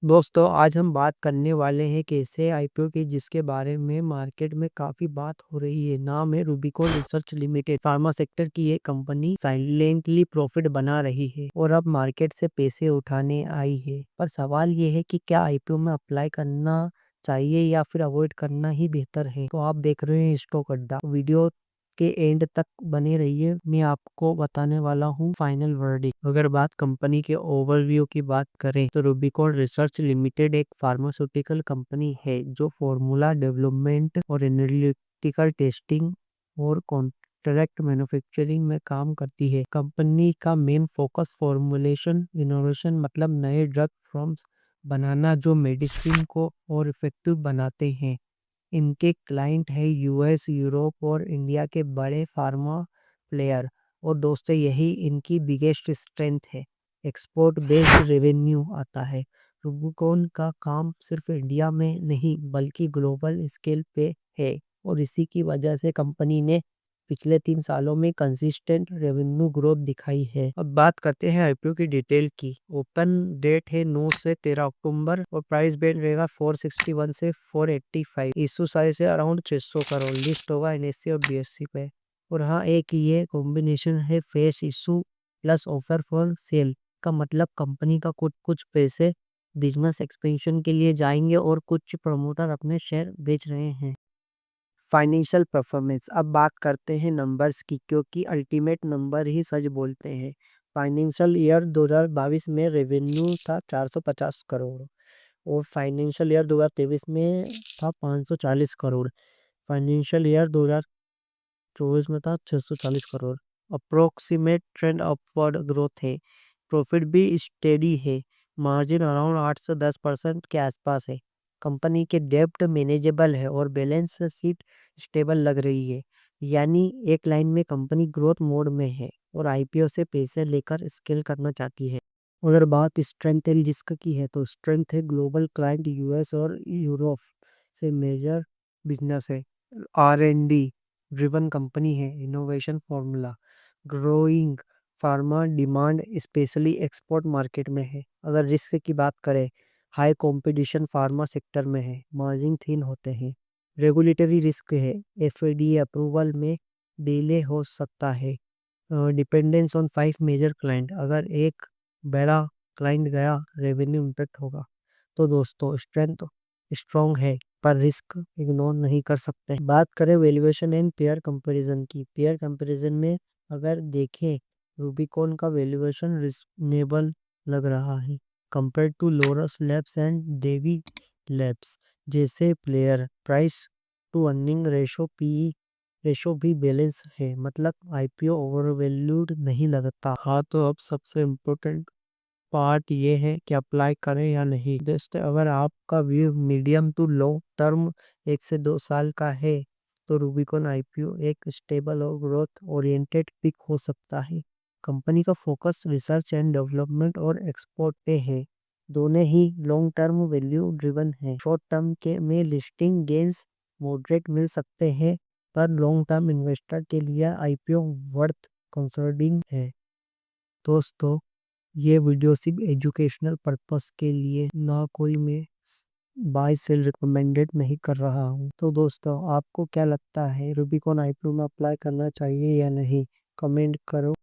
दोस्तों आज हम बात करने वाले हैं एक ऐसे आईपीओ की जिसके बारे में मार्केट में काफी बात हो रही है। नाम है Rubicon research limited. Pharma sector की ये कंपनी साइलेंटली प्रॉफिट बना रही है और अब मार्केट से पैसे उठाने आई है। पर सवाल ये है कि क्या आईपीओ में अप्लाई करना चाहिए या फिर अवॉइड करना ही बेहतर है। तो आप देख रहे हैं स्टॉक अड्डा। वीडियो के एंड तक बने रहिए, मैं आपको बताने वाला हूँ फाइनल वर्डिक्ट। अगर बात कंपनी के ओवरव्यू की बात करें तो रूबिकॉन रिसर्च लिमिटेड एक फार्मास्यूटिकल कंपनी है जो फॉर्मूला डेवलपमेंट और एनालिटिकल टेस्टिंग और कॉन्ट्रैक्ट मैन्युफैक्चरिंग में काम करती है। कंपनी का मेन फोकस फॉर्मुलेशन इनोवेशन मतलब नए ड्रग फॉर्म्स बनाना जो मेडिसिन को और इफेक्टिव बनाते हैं। इनके क्लाइंट है यूएस, यूरोप और इंडिया के बड़े फार्मा प्लेयर। और दोस्तों यही इनकी बिगेस्ट स्ट्रेंथ है। एक्सपोर्ट बेस्ड रेवेन्यू आता है। रूबिकॉन का काम सिर्फ इंडिया में नहीं बल्कि ग्लोबल स्केल पे है और इसी की वजह से कंपनी ने पिछले 3 सालों में कंसिस्टेंट रेवेन्यू ग्रोथ दिखाई है। अब बात करते हैं आईपीओ की डिटेल की। ओपन डेट है 9 से 13 अक्टूबर और प्राइस बैंड रहेगा 461 से 485। इशू साइज है अराउंड 600 करोड़। लिस्ट होगा एनएससी और बीएससी पे। और हाँ, एक ये कॉम्बिनेशन है face issue plus offer for sale का मतलब कंपनी का कुछ कुछ पैसे बिजनेस एक्सपेंशन के लिए जाएंगे और कुछ प्रमोटर अपने शेयर बेच रहे हैं। Financial performance. अब बात करते हैं नंबर्स की क्योंकि अल्टीमेट नंबर ही सच बोलते हैं। फाइनेंशियल ईयर 2022 में रेवेन्यू था 450 करोड़ और फाइनेंशियल ईयर 2023 में था 540 करोड़। फाइनेंशियल ईयर 2024 में था 640 crore. Approximate trend upward growth है। प्रॉफिट भी स्टेडी है। मार्जिन अराउंड 8 से 10% के आसपास है। कंपनी के डेब्ट मैनेजेबल है और बैलेंस शीट स्टेबल लग रही है। यानी एक लाइन में कंपनी ग्रोथ मोड में है और आईपीओ से पैसे लेकर स्केल करना चाहती है। अगर बात स्ट्रेंथ एंड रिस्क की है तो स्ट्रेंथ है ग्लोबल क्लाइंट यूएस और यूरोप से मेजर बिजनेस है। R and D driven company है। Innovation formula growing pharma demand specially export market में है। अगर रिस्क की बात करें हाई कंपटीशन फार्मा सेक्टर में है, मार्जिन थिन होते हैं। रेगुलेटरी रिस्क है, एफडीए अप्रूवल में डिले हो सकता है। डिपेंडेंस ऑन 5 मेजर क्लाइंट, अगर एक बड़ा क्लाइंट गया रेवेन्यू इम्पेक्ट होगा। तो दोस्तों स्ट्रेंथ स्ट्रॉन्ग है पर रिस्क इग्नोर नहीं कर सकते। बात करें वैल्यूएशन एंड पेयर कंपैरिजन की। पेयर कंपैरिजन में अगर देखें रूबिकॉन का वैल्यूएशन रिजनेबल लग रहा है compare to Laurus labs and Divi labs जैसे player. Price to earning ratio PE ratio भी बैलेंस है मतलब आईपीओ ओवरवैल्यूड नहीं लगता। हाँ, तो अब सबसे इम्पोर्टेंट पार्ट ये है कि अप्लाई करें या नहीं। दोस्तों अगर आपका view medium to long term 1 से 2 साल का है तो रूबिकॉन आईपीओ एक स्टेबल और ग्रोथ ओरिएंटेड पिक हो सकता है। कंपनी का फोकस रिसर्च एंड डेवलपमेंट और एक्सपोर्ट पे है। दोनों ही लॉन्ग टर्म वैल्यू ड्रिवन है। शॉर्ट टर्म के में लिस्टिंग गेंस मॉडरेट मिल सकते हैं पर लॉन्ग टर्म इन्वेस्टर के लिए आईपीओ वर्थ कंसिडरिंग है। दोस्तों ये वीडियो सिर्फ एजुकेशनल पर्पस के लिए ना कोई मैं बाय सेल रिकमेंडेड नहीं कर रहा हूँ। तो दोस्तों आपको क्या लगता है रूबिकॉन आईपीओ में अप्लाई करना चाहिए या नहीं, कमेंट करो।